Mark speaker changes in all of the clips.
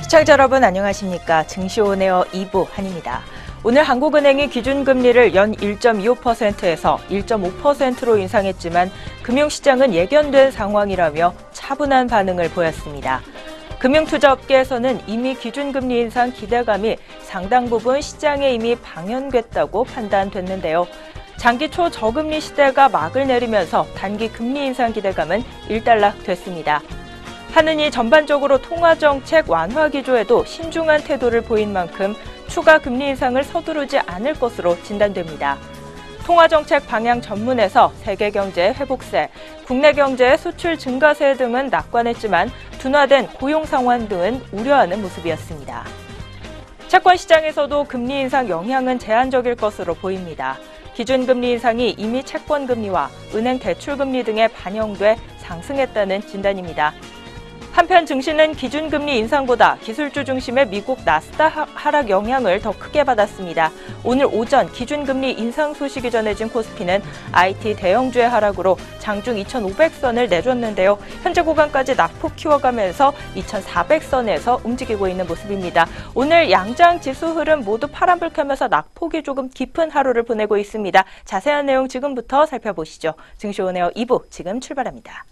Speaker 1: 시청자 여러분 안녕하십니까. 증시 온에어 2부 한입니다. 오늘 한국은행이 기준금리를 연 1.25%에서 1.5%로 인상했지만 금융시장은 예견된 상황이라며 차분한 반응을 보였습니다. 금융투자업계에서는 이미 기준금리 인상 기대감이 상당 부분 시장에 이미 방영됐다고 판단됐는데요. 장기 초저금리 시대가 막을 내리면서 단기 금리 인상 기대감은 일단락됐습니다. 하느니 전반적으로 통화정책 완화 기조에도 신중한 태도를 보인 만큼 추가 금리 인상을 서두르지 않을 것으로 진단됩니다. 통화정책 방향 전문에서 세계경제 회복세, 국내 경제의 수출 증가세 등은 낙관했지만 둔화된 고용 상황 등은 우려하는 모습이었습니다. 채권 시장에서도 금리 인상 영향은 제한적일 것으로 보입니다. 기준금리 인상이 이미 채권금리와 은행 대출금리 등에 반영돼 상승했다는 진단입니다. 한편 증시는 기준금리 인상보다 기술주 중심의 미국 나스닥 하락 영향을 더 크게 받았습니다. 오늘 오전 기준금리 인상 소식이 전해진 코스피는 IT 대형주의 하락으로 장중 2,500선을 내줬는데요. 현재 구간까지 낙폭 키워가면서 2,400선에서 움직이고 있는 모습입니다. 오늘 양장 지수 흐름 모두 파란불 켜면서 낙폭이 조금 깊은 하루를 보내고 있습니다. 자세한 내용 지금부터 살펴보시죠. 증시 온에어 2부 지금 출발합니다.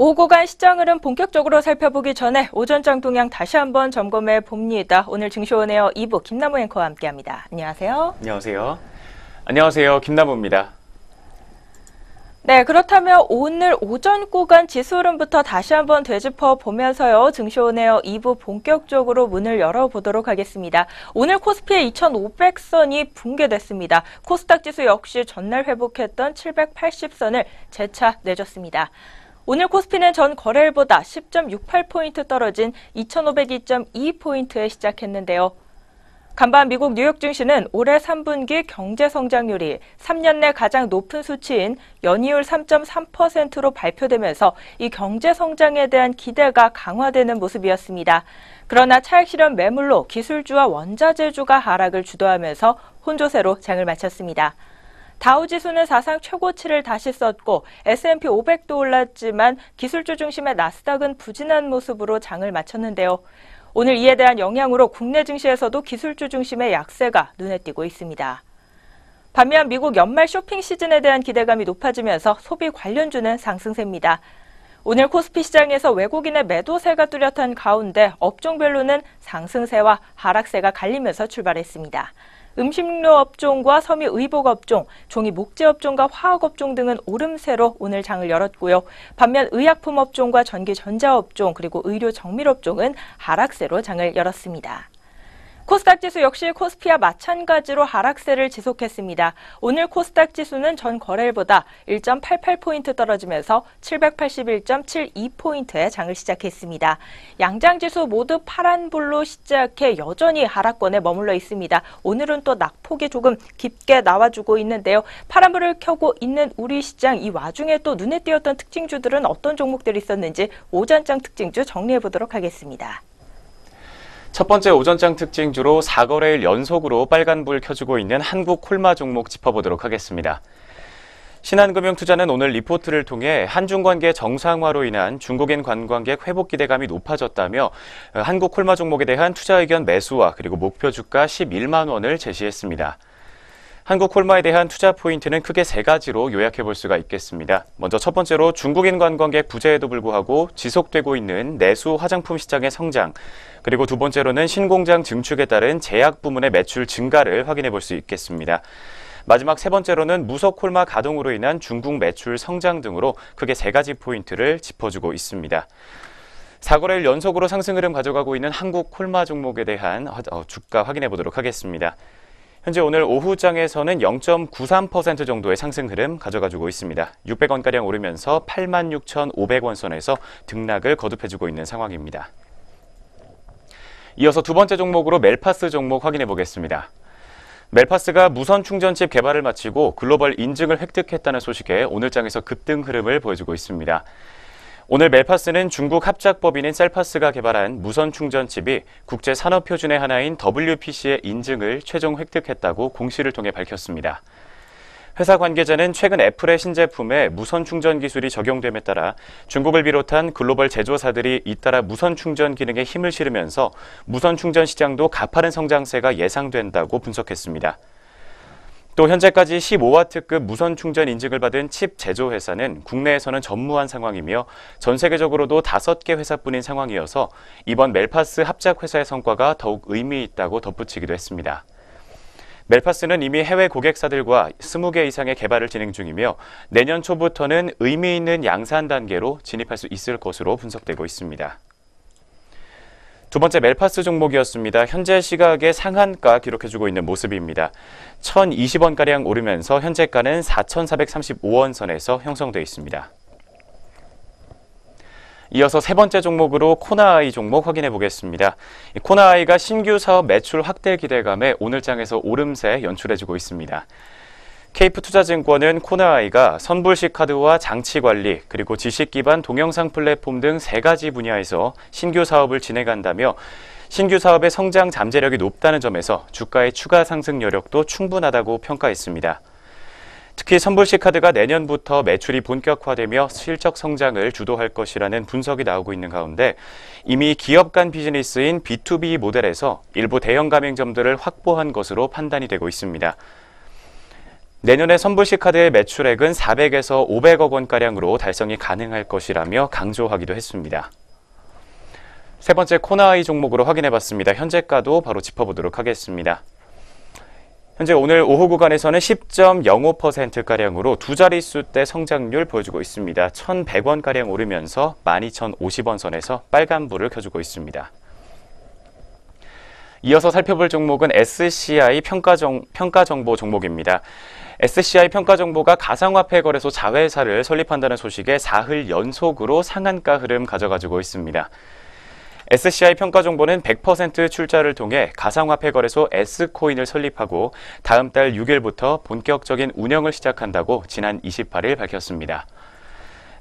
Speaker 1: 오후 구간 시장 흐름 본격적으로 살펴보기 전에 오전장 동향 다시 한번 점검해 봅니다. 오늘 증시 온에어 2부 김남우 앵커와 함께합니다. 안녕하세요.
Speaker 2: 안녕하세요. 안녕하세요. 김남우입니다.
Speaker 1: 네, 그렇다면 오늘 오전 구간 지수 흐름부터 다시 한번 되짚어 보면서요. 증시 온에어 2부 본격적으로 문을 열어보도록 하겠습니다. 오늘 코스피의 2,500선이 붕괴됐습니다. 코스닥 지수 역시 전날 회복했던 780선을 재차 내줬습니다. 오늘 코스피는 전 거래일보다 10.68포인트 떨어진 2,502.2포인트에 시작했는데요. 간밤 미국 뉴욕 증시는 올해 3분기 경제 성장률이 3년 내 가장 높은 수치인 연이율 3.3%로 발표되면서 이 경제 성장에 대한 기대가 강화되는 모습이었습니다. 그러나 차익 실현 매물로 기술주와 원자재주가 하락을 주도하면서 혼조세로 장을 마쳤습니다. 다우지수는 사상 최고치를 다시 썼고 S&P 500도 올랐지만 기술주 중심의 나스닥은 부진한 모습으로 장을 마쳤는데요. 오늘 이에 대한 영향으로 국내 증시에서도 기술주 중심의 약세가 눈에 띄고 있습니다. 반면 미국 연말 쇼핑 시즌에 대한 기대감이 높아지면서 소비 관련주는 상승세입니다. 오늘 코스피 시장에서 외국인의 매도세가 뚜렷한 가운데 업종별로는 상승세와 하락세가 갈리면서 출발했습니다. 음식료 업종과 섬유의복 업종, 종이 목재 업종과 화학 업종 등은 오름세로 오늘 장을 열었고요. 반면 의약품 업종과 전기 전자 업종 그리고 의료 정밀 업종은 하락세로 장을 열었습니다. 코스닥 지수 역시 코스피와 마찬가지로 하락세를 지속했습니다. 오늘 코스닥 지수는 전 거래일보다 1.88포인트 떨어지면서 781.72포인트에 장을 시작했습니다. 양장 지수 모두 파란불로 시작해 여전히 하락권에 머물러 있습니다. 오늘은 또 낙폭이 조금 깊게 나와주고 있는데요. 파란불을 켜고 있는 우리 시장, 이 와중에 또 눈에 띄었던 특징주들은 어떤 종목들이 있었는지 오전장 특징주 정리해 보도록 하겠습니다.
Speaker 2: 첫 번째 오전장 특징주로 4거래일 연속으로 빨간불 켜주고 있는 한국콜마 종목 짚어보도록 하겠습니다. 신한금융투자는 오늘 리포트를 통해 한중 관계 정상화로 인한 중국인 관광객 회복 기대감이 높아졌다며 한국콜마 종목에 대한 투자 의견 매수와 그리고 목표 주가 11만 원을 제시했습니다. 한국콜마에 대한 투자 포인트는 크게 세 가지로 요약해 볼 수가 있겠습니다. 먼저 첫 번째로 중국인 관광객 부재에도 불구하고 지속되고 있는 내수 화장품 시장의 성장, 그리고 두 번째로는 신공장 증축에 따른 제약 부문의 매출 증가를 확인해 볼 수 있겠습니다. 마지막 세 번째로는 무석콜마 가동으로 인한 중국 매출 성장 등으로 크게 세 가지 포인트를 짚어주고 있습니다. 4거래일 연속으로 상승 흐름 가져가고 있는 한국콜마 종목에 대한 주가 확인해 보도록 하겠습니다. 현재 오늘 오후장에서는 0.93% 정도의 상승 흐름 가져가주고 있습니다. 600원가량 오르면서 86,500원 선에서 등락을 거듭해주고 있는 상황입니다. 이어서 두 번째 종목으로 멜파스 종목 확인해 보겠습니다. 멜파스가 무선 충전칩 개발을 마치고 글로벌 인증을 획득했다는 소식에 오늘장에서 급등 흐름을 보여주고 있습니다. 오늘 멜파스는 중국 합작법인인 셀파스가 개발한 무선 충전칩이 국제 산업 표준의 하나인 WPC의 인증을 최종 획득했다고 공시를 통해 밝혔습니다. 회사 관계자는 최근 애플의 신제품에 무선 충전 기술이 적용됨에 따라 중국을 비롯한 글로벌 제조사들이 잇따라 무선 충전 기능에 힘을 실으면서 무선 충전 시장도 가파른 성장세가 예상된다고 분석했습니다. 또 현재까지 15W급 무선 충전 인증을 받은 칩 제조회사는 국내에서는 전무한 상황이며 전 세계적으로도 5개 회사뿐인 상황이어서 이번 멜파스 합작회사의 성과가 더욱 의미 있다고 덧붙이기도 했습니다. 멜파스는 이미 해외 고객사들과 20개 이상의 개발을 진행 중이며 내년 초부터는 의미 있는 양산 단계로 진입할 수 있을 것으로 분석되고 있습니다. 두 번째 멜파스 종목이었습니다. 현재 시각의 상한가 기록해주고 있는 모습입니다. 1,020원가량 오르면서 현재가는 4,435원 선에서 형성되어 있습니다. 이어서 세 번째 종목으로 코나아이 종목 확인해 보겠습니다. 코나아이가 신규 사업 매출 확대 기대감에 오늘장에서 오름세 연출해주고 있습니다. 케이프투자증권은 코나아이가 선불식 카드와 장치 관리, 그리고 지식 기반 동영상 플랫폼 등 3가지 분야에서 신규 사업을 진행한다며 신규 사업의 성장 잠재력이 높다는 점에서 주가의 추가 상승 여력도 충분하다고 평가했습니다. 특히 선불식 카드가 내년부터 매출이 본격화되며 실적 성장을 주도할 것이라는 분석이 나오고 있는 가운데 이미 기업 간 비즈니스인 B2B 모델에서 일부 대형 가맹점들을 확보한 것으로 판단이 되고 있습니다. 내년에 선불식 카드의 매출액은 400에서 500억 원가량으로 달성이 가능할 것이라며 강조하기도 했습니다. 세 번째 코나아이 종목으로 확인해봤습니다. 현재가도 바로 짚어보도록 하겠습니다. 현재 오늘 오후 구간에서는 10.05%가량으로 두 자릿수대 성장률 보여주고 있습니다. 1,100원가량 오르면서 12,050원 선에서 빨간불을 켜주고 있습니다. 이어서 살펴볼 종목은 SCI 평가정보 종목입니다. SCI 평가정보가 가상화폐 거래소 자회사를 설립한다는 소식에 사흘 연속으로 상한가 흐름 가져가지고 있습니다. SCI 평가정보는 100% 출자를 통해 가상화폐 거래소 S코인을 설립하고 다음 달 6일부터 본격적인 운영을 시작한다고 지난 28일 밝혔습니다.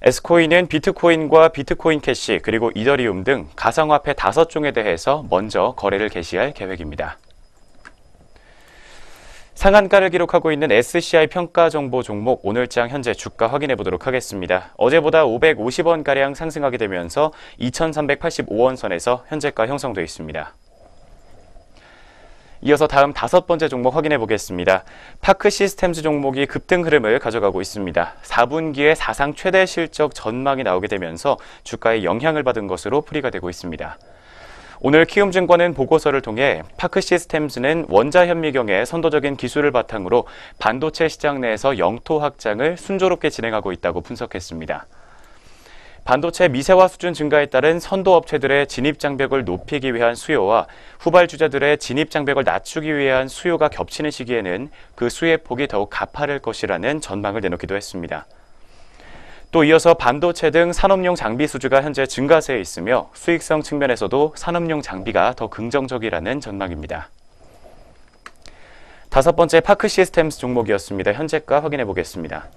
Speaker 2: S코인은 비트코인과 비트코인 캐시 그리고 이더리움 등 가상화폐 5종에 대해서 먼저 거래를 개시할 계획입니다. 상한가를 기록하고 있는 SCI 평가정보 종목 오늘장 현재 주가 확인해 보도록 하겠습니다. 어제보다 550원가량 상승하게 되면서 2,385원 선에서 현재가 형성되어 있습니다. 이어서 다음 5번째 종목 확인해 보겠습니다. 파크시스템즈 종목이 급등 흐름을 가져가고 있습니다. 4분기에 사상 최대 실적 전망이 나오게 되면서 주가에 영향을 받은 것으로 풀이가 되고 있습니다. 오늘 키움증권은 보고서를 통해 파크시스템즈는 원자현미경의 선도적인 기술을 바탕으로 반도체 시장 내에서 영토 확장을 순조롭게 진행하고 있다고 분석했습니다. 반도체 미세화 수준 증가에 따른 선도 업체들의 진입 장벽을 높이기 위한 수요와 후발주자들의 진입 장벽을 낮추기 위한 수요가 겹치는 시기에는 그 수의 폭이 더욱 가파를 것이라는 전망을 내놓기도 했습니다. 또 이어서 반도체 등 산업용 장비 수주가 현재 증가세에 있으며 수익성 측면에서도 산업용 장비가 더 긍정적이라는 전망입니다. 5번째 파크시스템스 종목이었습니다. 현재가 확인해 보겠습니다.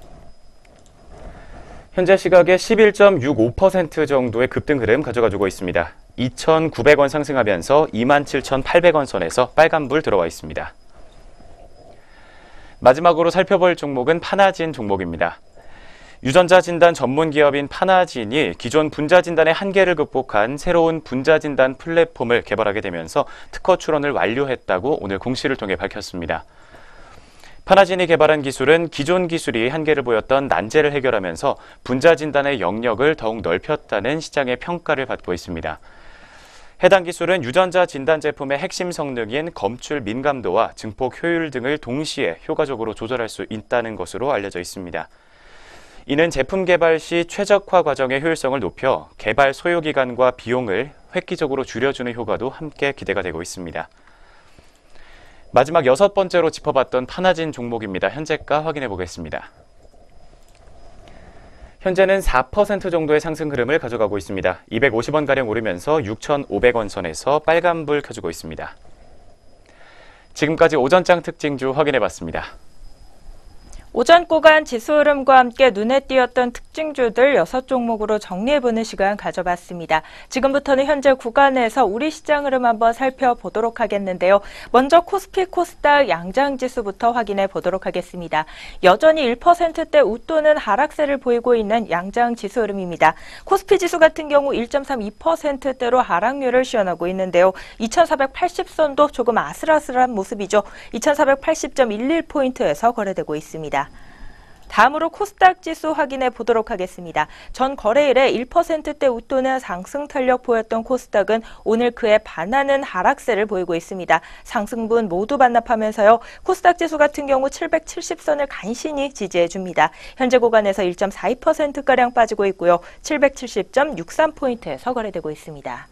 Speaker 2: 현재 시각에 11.65% 정도의 급등 흐름 가져가지고 있습니다. 2,900원 상승하면서 27,800원 선에서 빨간불 들어와 있습니다. 마지막으로 살펴볼 종목은 파나진 종목입니다. 유전자 진단 전문 기업인 파나진이 기존 분자 진단의 한계를 극복한 새로운 분자 진단 플랫폼을 개발하게 되면서 특허 출원을 완료했다고 오늘 공시를 통해 밝혔습니다. 파나진이 개발한 기술은 기존 기술이 한계를 보였던 난제를 해결하면서 분자 진단의 영역을 더욱 넓혔다는 시장의 평가를 받고 있습니다. 해당 기술은 유전자 진단 제품의 핵심 성능인 검출 민감도와 증폭 효율 등을 동시에 효과적으로 조절할 수 있다는 것으로 알려져 있습니다. 이는 제품 개발 시 최적화 과정의 효율성을 높여 개발 소요 기간과 비용을 획기적으로 줄여주는 효과도 함께 기대가 되고 있습니다. 마지막 6번째로 짚어봤던 파나진 종목입니다. 현재가 확인해 보겠습니다. 현재는 4% 정도의 상승 흐름을 가져가고 있습니다. 250원가량 오르면서 6,500원 선에서 빨간불 켜주고 있습니다. 지금까지 오전장 특징주 확인해봤습니다.
Speaker 1: 오전 구간 지수 흐름과 함께 눈에 띄었던 특징주들 6종목으로 정리해보는 시간 가져봤습니다. 지금부터는 현재 구간에서 우리 시장 흐름 한번 살펴보도록 하겠는데요. 먼저 코스피, 코스닥 양장지수부터 확인해 보도록 하겠습니다. 여전히 1%대 웃도는 하락세를 보이고 있는 양장지수 흐름입니다. 코스피 지수 같은 경우 1.32%대로 하락률을 시현하고 있는데요. 2480선도 조금 아슬아슬한 모습이죠. 2480.11포인트에서 거래되고 있습니다. 다음으로 코스닥 지수 확인해 보도록 하겠습니다. 전 거래일에 1%대 웃도는 상승 탄력 보였던 코스닥은 오늘 그에 반하는 하락세를 보이고 있습니다. 상승분 모두 반납하면서요. 코스닥 지수 같은 경우 770선을 간신히 지지해줍니다. 현재 구간에서 1.42%가량 빠지고 있고요. 770.63포인트에서 거래되고 있습니다.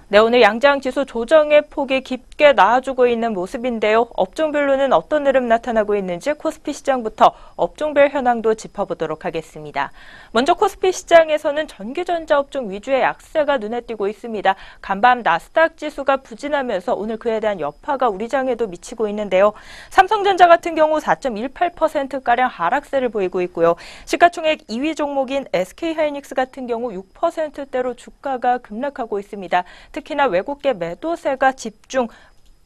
Speaker 1: 네, 오늘 양장지수 조정의 폭이 깊게 나아주고 있는 모습인데요. 업종별로는 어떤 흐름 나타나고 있는지 코스피 시장부터 업종별 현황도 짚어보도록 하겠습니다. 먼저 코스피 시장에서는 전기전자 업종 위주의 약세가 눈에 띄고 있습니다. 간밤 나스닥 지수가 부진하면서 오늘 그에 대한 여파가 우리 장에도 미치고 있는데요. 삼성전자 같은 경우 4.18%가량 하락세를 보이고 있고요. 시가총액 2위 종목인 SK하이닉스 같은 경우 6%대로 주가가 급락하고 있습니다. 특히나 외국계 매도세가 집중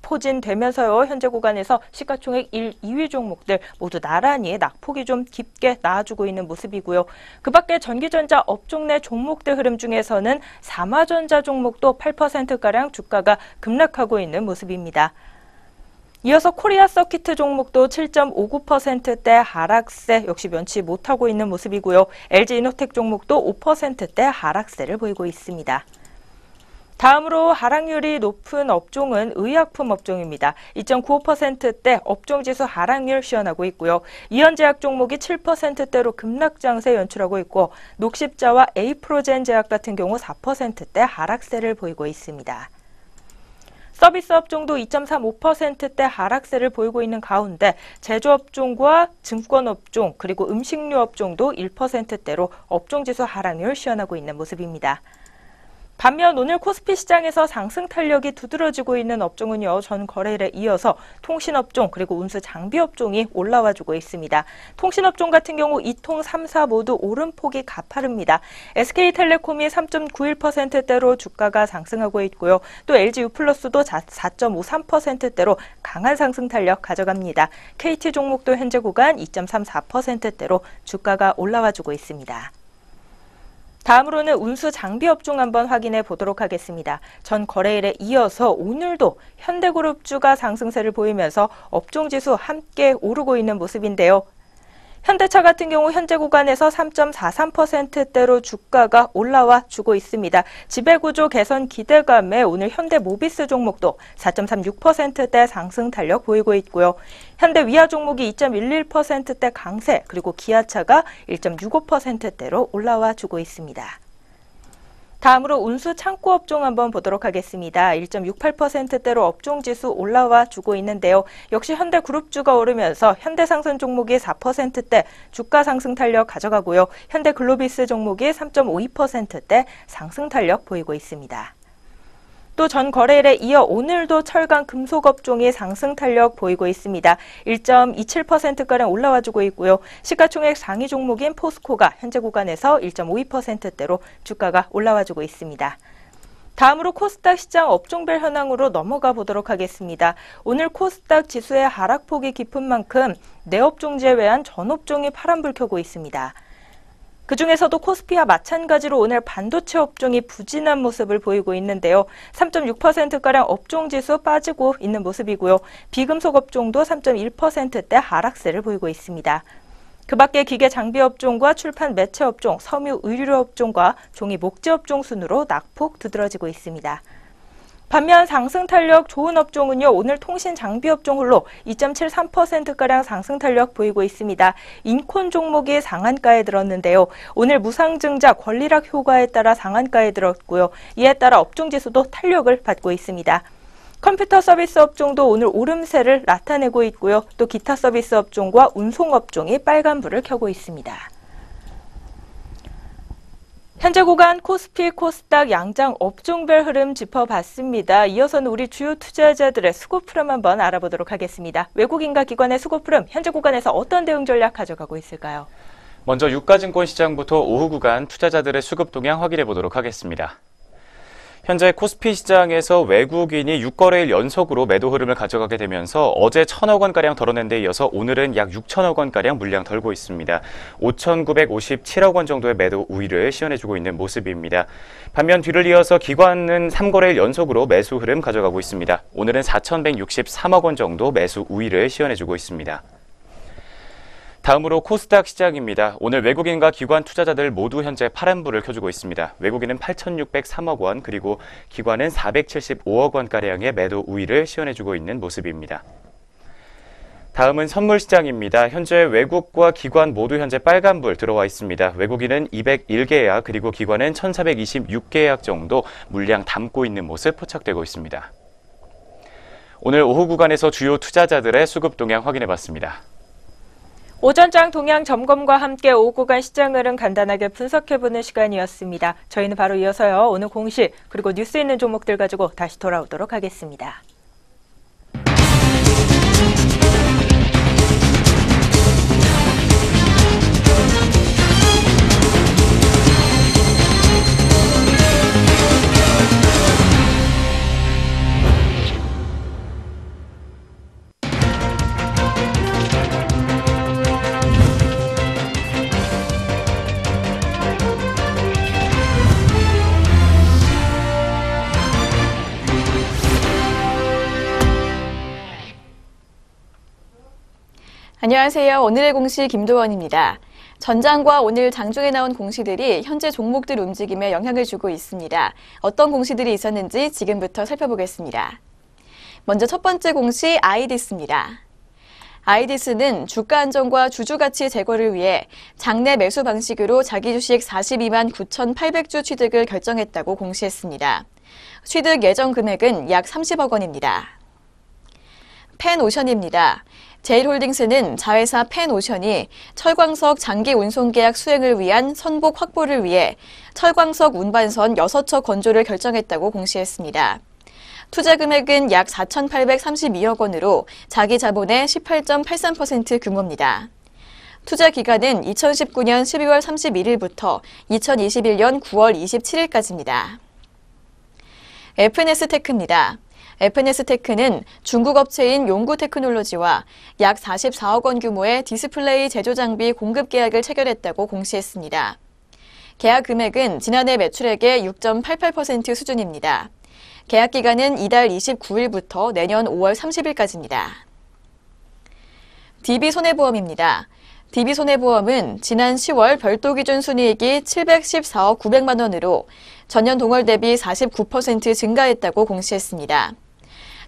Speaker 1: 포진되면서요. 현재 구간에서 시가총액 1, 2위 종목들 모두 나란히 낙폭이 좀 깊게 나아주고 있는 모습이고요. 그 밖에 전기전자 업종 내 종목들 흐름 중에서는 삼화전자 종목도 8%가량 주가가 급락하고 있는 모습입니다. 이어서 코리아 서키트 종목도 7.59%대 하락세 역시 면치 못하고 있는 모습이고요. LG이노텍 종목도 5%대 하락세를 보이고 있습니다. 다음으로 하락률이 높은 업종은 의약품 업종입니다. 2.95%대 업종지수 하락률 시현하고 있고요. 이현제약 종목이 7%대로 급락장세 연출하고 있고 녹십자와 에이프로젠 제약 같은 경우 4%대 하락세를 보이고 있습니다. 서비스 업종도 2.35%대 하락세를 보이고 있는 가운데 제조업종과 증권업종 그리고 음식료 업종도 1%대로 업종지수 하락률 시현하고 있는 모습입니다. 반면 오늘 코스피 시장에서 상승 탄력이 두드러지고 있는 업종은요. 전 거래일에 이어서 통신업종 그리고 운수 장비업종이 올라와주고 있습니다. 통신업종 같은 경우 2통 3사 모두 오름폭이 가파릅니다. SK텔레콤이 3.91%대로 주가가 상승하고 있고요. 또 LG유플러스도 4.53%대로 강한 상승 탄력 가져갑니다. KT 종목도 현재 구간 2.34%대로 주가가 올라와주고 있습니다. 다음으로는 운수 장비 업종 한번 확인해 보도록 하겠습니다. 전 거래일에 이어서 오늘도 현대그룹주가 상승세를 보이면서 업종지수 함께 오르고 있는 모습인데요. 현대차 같은 경우 현재 구간에서 3.43%대로 주가가 올라와 주고 있습니다. 지배구조 개선 기대감에 오늘 현대모비스 종목도 4.36%대 상승 탄력 보이고 있고요. 현대위아 종목이 2.11%대 강세 그리고 기아차가 1.65%대로 올라와 주고 있습니다. 다음으로 운수 창고 업종 한번 보도록 하겠습니다. 1.68%대로 업종지수 올라와 주고 있는데요. 역시 현대그룹주가 오르면서 현대상선 종목이 4%대 주가 상승 탄력 가져가고요. 현대글로비스 종목이 3.52%대 상승 탄력 보이고 있습니다. 또 전 거래일에 이어 오늘도 철강 금속 업종이 상승 탄력 보이고 있습니다. 1.27%가량 올라와주고 있고요. 시가총액 상위 종목인 포스코가 현재 구간에서 1.52%대로 주가가 올라와주고 있습니다. 다음으로 코스닥 시장 업종별 현황으로 넘어가 보도록 하겠습니다. 오늘 코스닥 지수의 하락폭이 깊은 만큼 내 업종 제외한 전 업종이 파란불 켜고 있습니다. 그중에서도 코스피와 마찬가지로 오늘 반도체 업종이 부진한 모습을 보이고 있는데요. 3.6%가량 업종지수 빠지고 있는 모습이고요. 비금속 업종도 3.1%대 하락세를 보이고 있습니다. 그 밖에 기계 장비 업종과 출판 매체 업종, 섬유 의류 업종과 종이 목재 업종 순으로 낙폭 두드러지고 있습니다. 반면 상승 탄력 좋은 업종은요. 오늘 통신 장비 업종 홀로 2.73%가량 상승 탄력 보이고 있습니다. 인콘 종목이 상한가에 들었는데요. 오늘 무상증자 권리락 효과에 따라 상한가에 들었고요. 이에 따라 업종지수도 탄력을 받고 있습니다. 컴퓨터 서비스 업종도 오늘 오름세를 나타내고 있고요. 또 기타 서비스 업종과 운송 업종이 빨간불을 켜고 있습니다. 현재 구간 코스피, 코스닥 양장 업종별 흐름 짚어봤습니다. 이어서는 우리 주요 투자자들의 수급 흐름 한번 알아보도록 하겠습니다. 외국인과 기관의 수급 흐름, 현재 구간에서 어떤 대응 전략 가져가고 있을까요?
Speaker 2: 먼저 유가증권 시장부터 오후 구간 투자자들의 수급 동향 확인해 보도록 하겠습니다. 현재 코스피 시장에서 외국인이 6거래일 연속으로 매도 흐름을 가져가게 되면서 어제 1,000억 원가량 덜어낸 데 이어서 오늘은 약 6천억 원가량 물량 덜고 있습니다. 5,957억 원 정도의 매도 우위를 시연해주고 있는 모습입니다. 반면 뒤를 이어서 기관은 3거래일 연속으로 매수 흐름 가져가고 있습니다. 오늘은 4,163억 원 정도 매수 우위를 시연해주고 있습니다. 다음으로 코스닥 시장입니다. 오늘 외국인과 기관 투자자들 모두 현재 파란불을 켜주고 있습니다. 외국인은 8,603억 원, 그리고 기관은 475억 원가량의 매도 우위를 시연해주고 있는 모습입니다. 다음은 선물시장입니다. 현재 외국과 기관 모두 현재 빨간불 들어와 있습니다. 외국인은 201개약, 그리고 기관은 1,426개약 정도 물량 담고 있는 모습 포착되고 있습니다. 오늘 오후 구간에서 주요 투자자들의 수급 동향 확인해봤습니다.
Speaker 1: 오전장 동향 점검과 함께 오후 구간 시장 흐름 간단하게 분석해보는 시간이었습니다. 저희는 바로 이어서요, 오늘 공시 그리고 뉴스 있는 종목들 가지고 다시 돌아오도록 하겠습니다.
Speaker 3: 안녕하세요. 오늘의 공시 김도원입니다. 전장과 오늘 장중에 나온 공시들이 현재 종목들 움직임에 영향을 주고 있습니다. 어떤 공시들이 있었는지 지금부터 살펴보겠습니다. 먼저 첫 번째 공시 아이디스입니다. 아이디스는 주가 안정과 주주 가치 제고를 위해 장내 매수 방식으로 자기 주식 42만 9,800주 취득을 결정했다고 공시했습니다. 취득 예정 금액은 약 30억 원입니다. 펜오션입니다. 제일홀딩스는 자회사 펜오션이 철광석 장기 운송 계약 수행을 위한 선복 확보를 위해 철광석 운반선 6척 건조를 결정했다고 공시했습니다. 투자 금액은 약 4,832억 원으로 자기 자본의 18.83% 규모입니다. 투자 기간은 2019년 12월 31일부터 2021년 9월 27일까지입니다. FNS테크입니다. FNS테크는 중국 업체인 용구테크놀로지와 약 44억 원 규모의 디스플레이 제조 장비 공급 계약을 체결했다고 공시했습니다. 계약 금액은 지난해 매출액의 6.88% 수준입니다. 계약 기간은 이달 29일부터 내년 5월 30일까지입니다. DB손해보험입니다. DB손해보험은 지난 10월 별도 기준 순이익이 714억 900만 원으로 전년 동월 대비 49% 증가했다고 공시했습니다.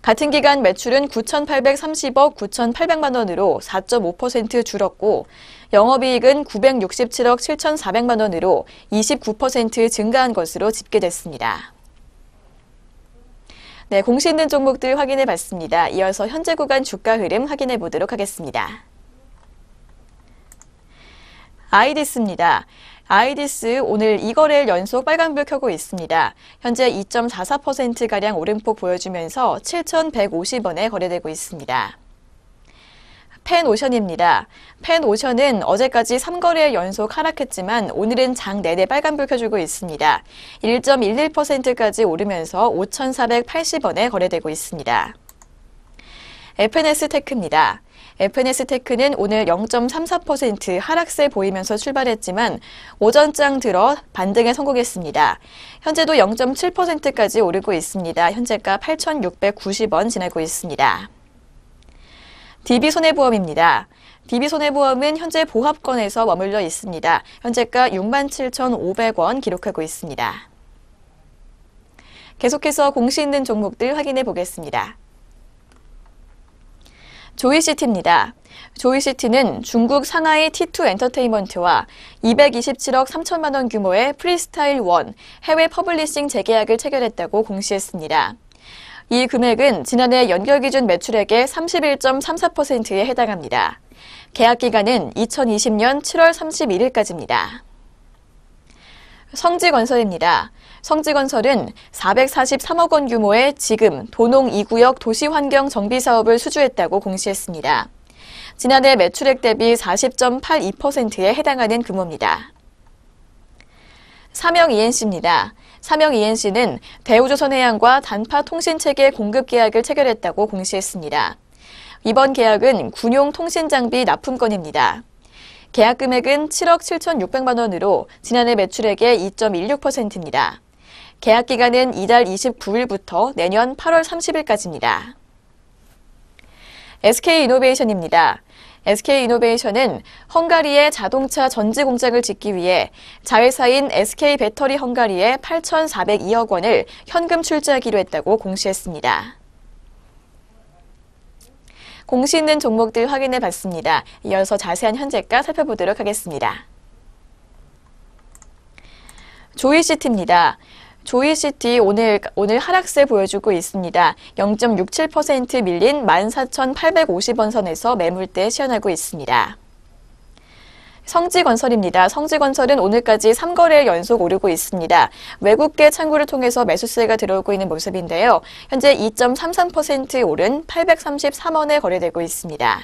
Speaker 3: 같은 기간 매출은 9,830억 9,800만 원으로 4.5% 줄었고 영업이익은 967억 7,400만 원으로 29% 증가한 것으로 집계됐습니다. 네, 공시 있는 종목들 확인해 봤습니다. 이어서 현재 구간 주가 흐름 확인해 보도록 하겠습니다. 아이디스입니다. 아이디스 오늘 2거래일 연속 빨간불 켜고 있습니다. 현재 2.44%가량 오름폭 보여주면서 7,150원에 거래되고 있습니다. 펜오션입니다. 펜오션은 어제까지 3거래일 연속 하락했지만 오늘은 장 내내 빨간불 켜주고 있습니다. 1.11%까지 오르면서 5,480원에 거래되고 있습니다. FNS테크입니다. FNS테크는 오늘 0.34% 하락세 보이면서 출발했지만 오전장 들어 반등에 성공했습니다. 현재도 0.7%까지 오르고 있습니다. 현재가 8,690원 지나고 있습니다. DB손해보험입니다. DB손해보험은 현재 보합권에서 머물러 있습니다. 현재가 67,500원 기록하고 있습니다. 계속해서 공시 있는 종목들 확인해 보겠습니다. 조이시티입니다. 조이시티는 중국 상하이 T2 엔터테인먼트와 227억 3천만 원 규모의 프리스타일 1 해외 퍼블리싱 재계약을 체결했다고 공시했습니다. 이 금액은 지난해 연결 기준 매출액의 31.34%에 해당합니다. 계약 기간은 2020년 7월 31일까지입니다. 성지건설입니다. 성지건설은 443억 원 규모의 지금 도농 2구역 도시환경 정비 사업을 수주했다고 공시했습니다. 지난해 매출액 대비 40.82%에 해당하는 규모입니다. 삼영 ENC는 대우조선해양과 단파 통신체계 공급 계약을 체결했다고 공시했습니다. 이번 계약은 군용 통신장비 납품건입니다. 계약 금액은 7억 7,600만 원으로 지난해 매출액의 2.16%입니다. 계약 기간은 이달 29일부터 내년 8월 30일까지입니다. SK이노베이션입니다. SK이노베이션은 헝가리에 자동차 전지 공장을 짓기 위해 자회사인 SK배터리 헝가리에 8,402억 원을 현금 출자하기로 했다고 공시했습니다. 공시 있는 종목들 확인해 봤습니다. 이어서 자세한 현재가 살펴보도록 하겠습니다. 조이시티입니다. 조이시티 오늘 하락세 보여주고 있습니다. 0.67% 밀린 14,850원 선에서 매물대 시연하고 있습니다. 성지건설입니다. 성지건설은 오늘까지 3거래일 연속 오르고 있습니다. 외국계 창구를 통해서 매수세가 들어오고 있는 모습인데요. 현재 2.33% 오른 833원에 거래되고 있습니다.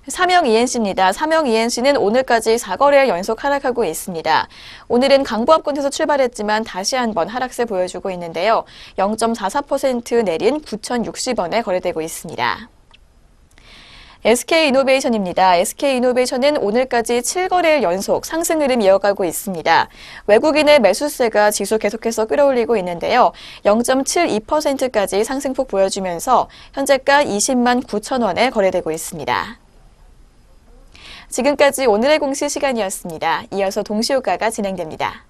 Speaker 3: 삼영 ENC입니다. 삼영 ENC는 오늘까지 4거래일 연속 하락하고 있습니다. 오늘은 강보합권에서 출발했지만 다시 한번 하락세 보여주고 있는데요. 0.44% 내린 9,060원에 거래되고 있습니다. SK이노베이션입니다. SK이노베이션은 오늘까지 7거래일 연속 상승 흐름 이어가고 있습니다. 외국인의 매수세가 지수 계속해서 끌어올리고 있는데요. 0.72%까지 상승폭 보여주면서 현재가 20만 9천 원에 거래되고 있습니다. 지금까지 오늘의 공시 시간이었습니다. 이어서 동시효과가 진행됩니다.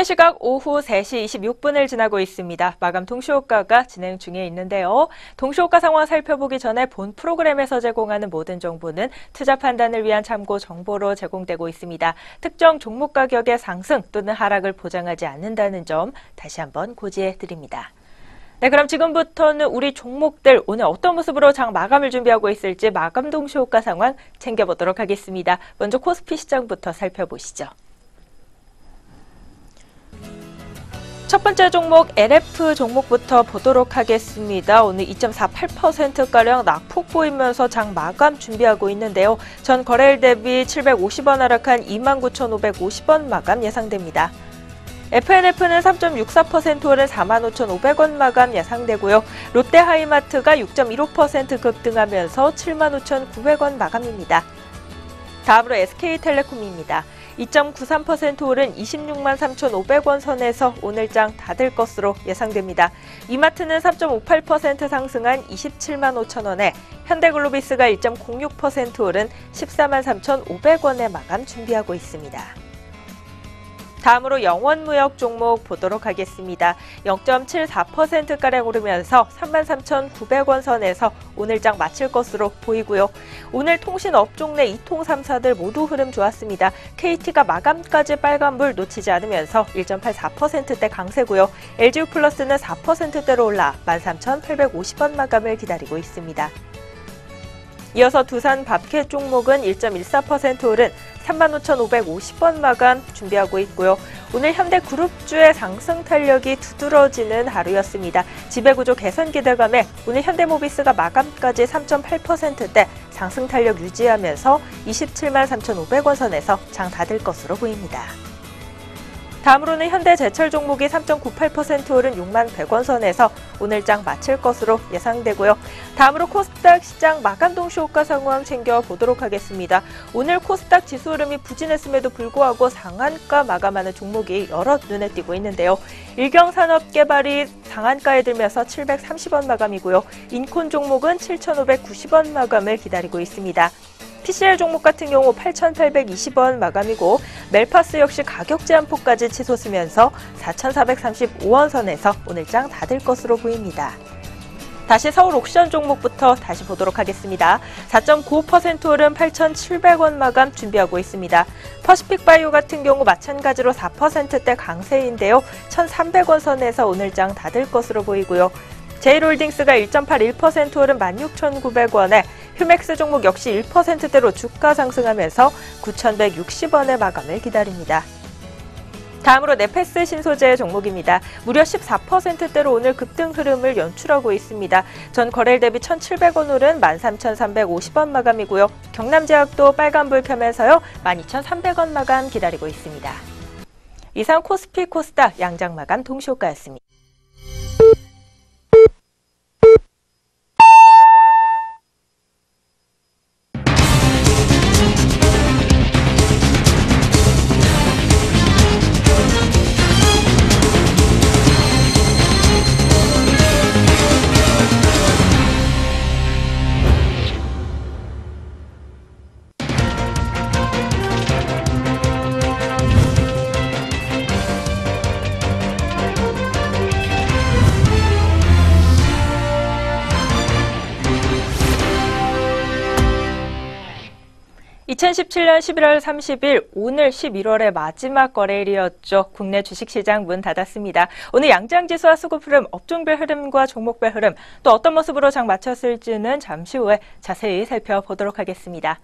Speaker 1: 현재 시각 오후 3시 26분을 지나고 있습니다. 마감 동시호가가 진행 중에 있는데요. 동시호가 상황 살펴보기 전에 본 프로그램에서 제공하는 모든 정보는 투자 판단을 위한 참고 정보로 제공되고 있습니다. 특정 종목 가격의 상승 또는 하락을 보장하지 않는다는 점 다시 한번 고지해 드립니다. 네, 그럼 지금부터는 우리 종목들 오늘 어떤 모습으로 장 마감을 준비하고 있을지 마감 동시호가 상황 챙겨보도록 하겠습니다. 먼저 코스피 시장부터 살펴보시죠. 첫 번째 종목 LF 종목부터 보도록 하겠습니다. 오늘 2.48%가량 낙폭 보이면서 장 마감 준비하고 있는데요. 전 거래일 대비 750원 하락한 29,550원 마감 예상됩니다. FNF는 3.64% 오른 45,500원 마감 예상되고요. 롯데하이마트가 6.15% 급등하면서 75,900원 마감입니다. 다음으로 SK텔레콤입니다. 2.93% 오른 26만 3,500원 선에서 오늘 장 닫을 것으로 예상됩니다. 이마트는 3.58% 상승한 27만 5천 원에 현대글로비스가 1.06% 오른 14만 3,500원에 마감 준비하고 있습니다. 다음으로 영원무역 종목 보도록 하겠습니다. 0.74%가량 오르면서 33,900원 선에서 오늘 장 마칠 것으로 보이고요. 오늘 통신업종 내 2통 3사들 모두 흐름 좋았습니다. KT가 마감까지 빨간불 놓치지 않으면서 1.84%대 강세고요. LG유플러스는 4%대로 올라 13,850원 마감을 기다리고 있습니다. 이어서 두산 밥켓 종목은 1.14% 오른 35,550원 마감 준비하고 있고요. 오늘 현대그룹주의 상승 탄력이 두드러지는 하루였습니다. 지배구조 개선 기대감에 오늘 현대모비스가 마감까지 3.8%대 상승 탄력 유지하면서 27만 3,500원 선에서 장 닫을 것으로 보입니다. 다음으로는 현대제철 종목이 3.98% 오른 6만 100원 선에서 오늘 장 마칠 것으로 예상되고요. 다음으로 코스닥 시장 마감 동시호가 상황 챙겨보도록 하겠습니다. 오늘 코스닥 지수 흐름이 부진했음에도 불구하고 상한가 마감하는 종목이 여러 눈에 띄고 있는데요. 일경산업개발이 상한가에 들면서 730원 마감이고요. 인콘 종목은 7,590원 마감을 기다리고 있습니다. PCL 종목 같은 경우 8,820원 마감이고 멜파스 역시 가격 제한폭까지 치솟으면서 4,435원 선에서 오늘 장 닫을 것으로 보입니다. 다시 서울 옥션 종목부터 다시 보도록 하겠습니다. 4.95% 오른 8,700원 마감 준비하고 있습니다. 퍼시픽바이오 같은 경우 마찬가지로 4%대 강세인데요. 1,300원 선에서 오늘 장 닫을 것으로 보이고요. 제일홀딩스가 1.81% 오른 16,900원에 휴맥스 종목 역시 1%대로 주가 상승하면서 9,160원의 마감을 기다립니다. 다음으로 네페스 신소재 종목입니다. 무려 14%대로 오늘 급등 흐름을 연출하고 있습니다. 전 거래일 대비 1,700원 오른 13,350원 마감이고요. 경남제약도 빨간불 켜면서요. 12,300원 마감 기다리고 있습니다. 이상 코스피 코스닥 양장 마감 동시호가였습니다. (2017년 11월 30일) 오늘 11월의 마지막 거래일이었죠. 국내 주식시장 문 닫았습니다. 오늘 양장지수와 수급 흐름, 업종별 흐름과 종목별 흐름, 또 어떤 모습으로 장 마쳤을지는 잠시 후에 자세히 살펴보도록 하겠습니다.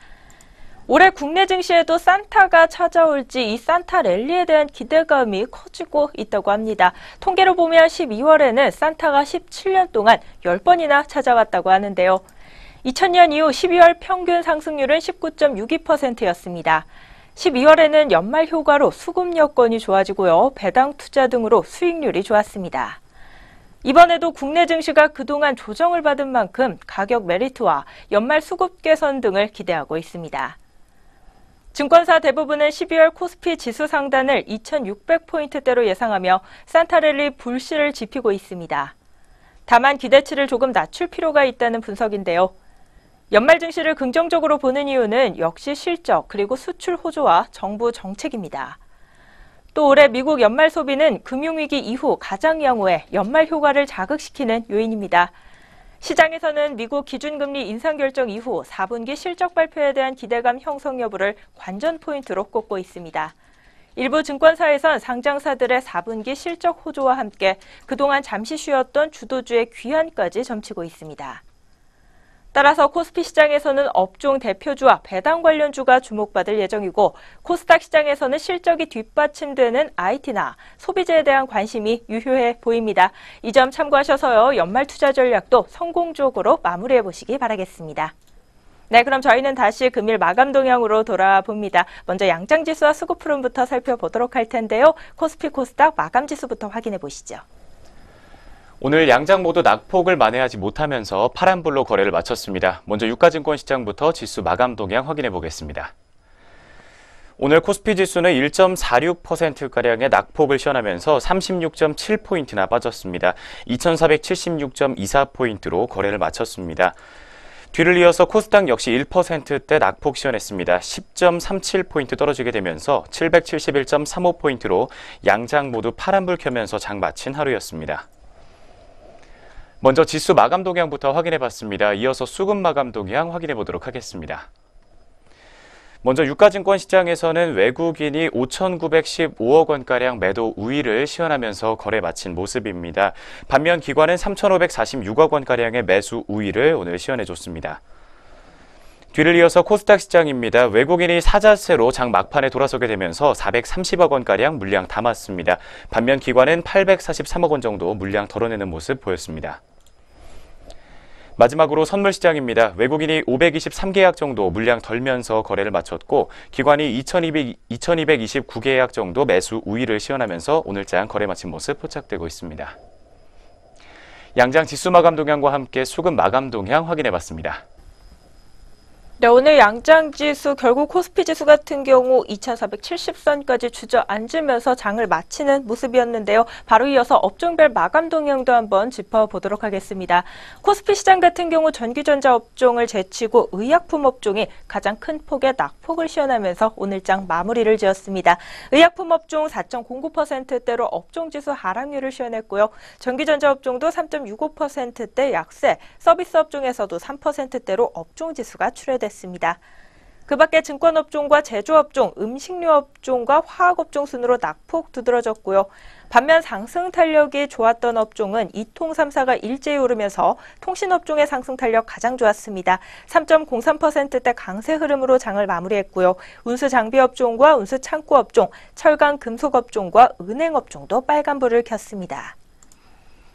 Speaker 1: 올해 국내 증시에도 산타가 찾아올지 이 산타 랠리에 대한 기대감이 커지고 있다고 합니다. 통계로 보면 12월에는 산타가 17년 동안 10번이나 찾아왔다고 하는데요. 2000년 이후 12월 평균 상승률은 19.62%였습니다. 12월에는 연말 효과로 수급 여건이 좋아지고요. 배당 투자 등으로 수익률이 좋았습니다. 이번에도 국내 증시가 그동안 조정을 받은 만큼 가격 메리트와 연말 수급 개선 등을 기대하고 있습니다. 증권사 대부분은 12월 코스피 지수 상단을 2600포인트대로 예상하며 산타랠리 불씨를 지피고 있습니다. 다만 기대치를 조금 낮출 필요가 있다는 분석인데요. 연말 증시를 긍정적으로 보는 이유는 역시 실적 그리고 수출 호조와 정부 정책입니다. 또 올해 미국 연말 소비는 금융위기 이후 가장 양호해 연말 효과를 자극시키는 요인입니다. 시장에서는 미국 기준금리 인상 결정 이후 4분기 실적 발표에 대한 기대감 형성 여부를 관전 포인트로 꼽고 있습니다. 일부 증권사에선 상장사들의 4분기 실적 호조와 함께 그동안 잠시 쉬었던 주도주의 귀환까지 점치고 있습니다. 따라서 코스피 시장에서는 업종 대표주와 배당 관련주가 주목받을 예정이고 코스닥 시장에서는 실적이 뒷받침되는 IT나 소비재에 대한 관심이 유효해 보입니다. 이 점 참고하셔서요. 연말 투자 전략도 성공적으로 마무리해 보시기 바라겠습니다. 네, 그럼 저희는 다시 금일 마감 동향으로 돌아봅니다. 먼저 양장지수와 수급흐름부터 살펴보도록 할 텐데요. 코스피 코스닥 마감 지수부터 확인해 보시죠.
Speaker 2: 오늘 양장 모두 낙폭을 만회하지 못하면서 파란불로 거래를 마쳤습니다. 먼저 유가증권 시장부터 지수 마감 동향 확인해 보겠습니다. 오늘 코스피 지수는 1.46%가량의 낙폭을 시현하면서 36.7포인트나 빠졌습니다. 2476.24포인트로 거래를 마쳤습니다. 뒤를 이어서 코스닥 역시 1%대 낙폭 시현했습니다. 10.37포인트 떨어지게 되면서 771.35포인트로 양장 모두 파란불 켜면서 장 마친 하루였습니다. 먼저 지수 마감 동향부터 확인해 봤습니다. 이어서 수급 마감 동향 확인해 보도록 하겠습니다. 먼저 유가증권 시장에서는 외국인이 5,915억 원가량 매도 우위를 시현하면서 거래 마친 모습입니다. 반면 기관은 3,546억 원가량의 매수 우위를 오늘 시현해줬습니다. 뒤를 이어서 코스닥 시장입니다. 외국인이 사자세로 장 막판에 돌아서게 되면서 430억 원가량 물량 담았습니다. 반면 기관은 843억 원 정도 물량 덜어내는 모습 보였습니다. 마지막으로 선물시장입니다. 외국인이 523계약 정도 물량 덜면서 거래를 마쳤고 기관이 2229계약 정도 매수 우위를 시현하면서 오늘장 거래 마친 모습 포착되고 있습니다. 양장 지수 마감 동향과 함께 수급 마감 동향 확인해봤습니다.
Speaker 1: 네, 오늘 양장지수 결국 코스피 지수 같은 경우 2470선까지 주저앉으면서 장을 마치는 모습이었는데요. 바로 이어서 업종별 마감 동향도 한번 짚어보도록 하겠습니다. 코스피 시장 같은 경우 전기전자 업종을 제치고 의약품 업종이 가장 큰 폭의 낙폭을 시현하면서 오늘장 마무리를 지었습니다. 의약품 업종 4.09%대로 업종지수 하락률을 시현했고요. 전기전자 업종도 3.65%대 약세, 서비스 업종에서도 3%대로 업종지수가 출회됐습니다. 그 밖에 증권업종과 제조업종, 음식료업종과 화학업종 순으로 낙폭 두드러졌고요. 반면 상승 탄력이 좋았던 업종은 이통 3사가 일제히 오르면서 통신업종의 상승 탄력 가장 좋았습니다. 3.03%대 강세 흐름으로 장을 마무리했고요. 운수장비업종과 운수창고업종, 철강 금속업종과 은행업종도 빨간불을 켰습니다.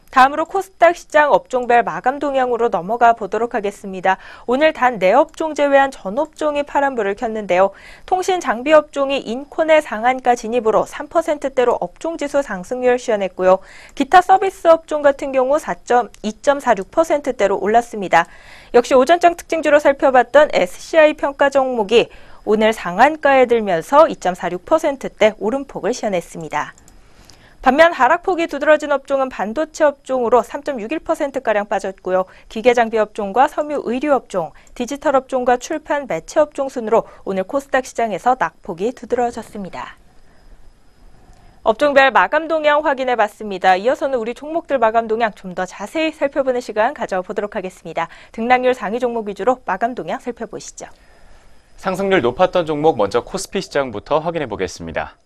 Speaker 1: 다음으로 코스닥 시장 업종별 마감 동향으로 넘어가 보도록 하겠습니다. 오늘 단 4업종 제외한 전 업종이 파란불을 켰는데요. 통신 장비 업종이 인코넷 상한가 진입으로 3%대로 업종지수 상승률 시현했고요. 기타 서비스 업종 같은 경우 2.46%대로 올랐습니다. 역시 오전장 특징주로 살펴봤던 SCI 평가 종목이 오늘 상한가에 들면서 2.46%대 오름폭을 시현했습니다. 반면 하락폭이 두드러진 업종은 반도체 업종으로 3.61%가량 빠졌고요. 기계장비 업종과 섬유 의류 업종, 디지털 업종과 출판 매체 업종 순으로 오늘 코스닥 시장에서 낙폭이 두드러졌습니다. 업종별 마감 동향 확인해 봤습니다. 이어서는 우리 종목들 마감 동향 좀 더 자세히 살펴보는 시간 가져보도록 하겠습니다. 등락률 상위 종목 위주로 마감 동향 살펴보시죠.
Speaker 2: 상승률 높았던 종목 먼저 코스피 시장부터 확인해 보겠습니다.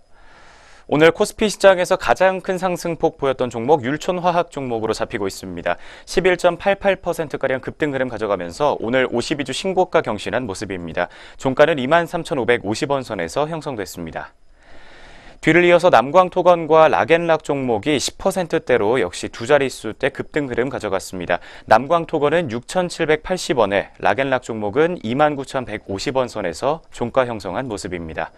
Speaker 2: 오늘 코스피 시장에서 가장 큰 상승폭 보였던 종목 율촌화학 종목으로 잡히고 있습니다. 11.88%가량 급등 흐름 가져가면서 오늘 52주 신고가 경신한 모습입니다. 종가는 23,550원 선에서 형성됐습니다. 뒤를 이어서 남광토건과 락앤락 종목이 10%대로 역시 두 자릿수대 급등 흐름 가져갔습니다. 남광토건은 6,780원에 락앤락 종목은 29,150원 선에서 종가 형성한 모습입니다.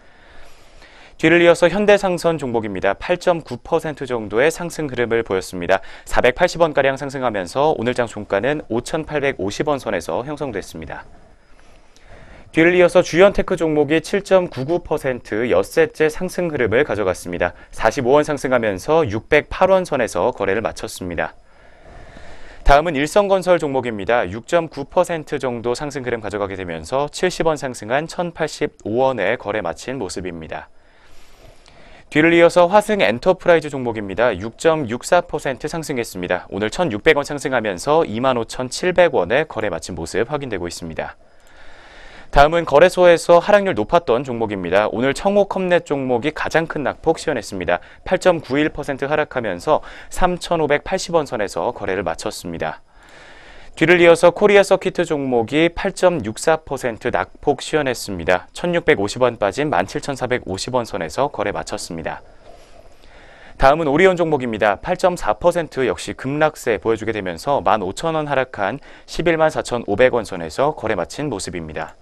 Speaker 2: 뒤를 이어서 현대상선 종목입니다. 8.9% 정도의 상승 흐름을 보였습니다. 480원가량 상승하면서 오늘장 종가는 5,850원 선에서 형성됐습니다. 뒤를 이어서 주연테크 종목이 7.99% 엿새째 상승 흐름을 가져갔습니다. 45원 상승하면서 608원 선에서 거래를 마쳤습니다. 다음은 일성건설 종목입니다. 6.9% 정도 상승 흐름 가져가게 되면서 70원 상승한 1,085원에 거래 마친 모습입니다. 뒤를 이어서 화승 엔터프라이즈 종목입니다. 6.64% 상승했습니다. 오늘 1,600원 상승하면서 25,700원에 거래 마친 모습 확인되고 있습니다. 다음은 거래소에서 하락률 높았던 종목입니다. 오늘 청호컴넷 종목이 가장 큰 낙폭 시현했습니다. 8.91% 하락하면서 3,580원 선에서 거래를 마쳤습니다. 뒤를 이어서 코리아 서키트 종목이 8.64% 낙폭 시현했습니다. 1,650원 빠진 17,450원 선에서 거래 마쳤습니다. 다음은 오리온 종목입니다. 8.4% 역시 급락세 보여주게 되면서 15,000원 하락한 114,500원 선에서 거래 마친 모습입니다.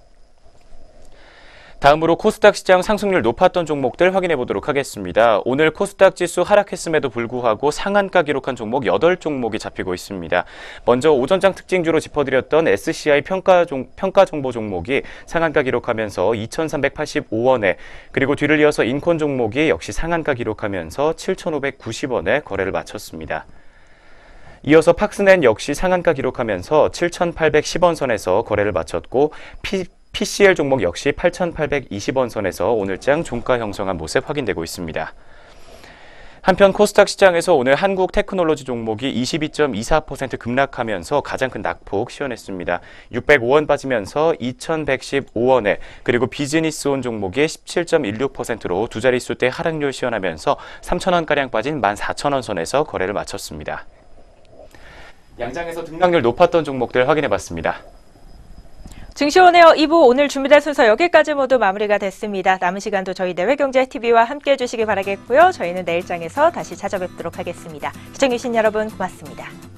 Speaker 2: 다음으로 코스닥 시장 상승률 높았던 종목들 확인해 보도록 하겠습니다. 오늘 코스닥 지수 하락했음에도 불구하고 상한가 기록한 종목 8종목이 잡히고 있습니다. 먼저 오전장 특징주로 짚어드렸던 SCI 평가정보 종목이 상한가 기록하면서 2,385원에, 그리고 뒤를 이어서 인콘 종목이 역시 상한가 기록하면서 7,590원에 거래를 마쳤습니다. 이어서 팍스넷 역시 상한가 기록하면서 7,810원 선에서 거래를 마쳤고, PCL 종목 역시 8,820원 선에서 오늘장 종가 형성한 모습 확인되고 있습니다. 한편 코스닥 시장에서 오늘 한국 테크놀로지 종목이 22.24% 급락하면서 가장 큰 낙폭 시현했습니다. 605원 빠지면서 2,115원에, 그리고 비즈니스온 종목이 17.16%로 두 자릿수대 하락률 시현하면서 3,000원가량 빠진 14,000원 선에서 거래를 마쳤습니다. 양장에서 등락률 높았던 종목들 확인해봤습니다.
Speaker 1: 증시오네어 2부 오늘 준비된 순서 여기까지 모두 마무리가 됐습니다. 남은 시간도 저희 내외경제TV와 함께해 주시기 바라겠고요. 저희는 내일장에서 다시 찾아뵙도록 하겠습니다. 시청해주신 여러분 고맙습니다.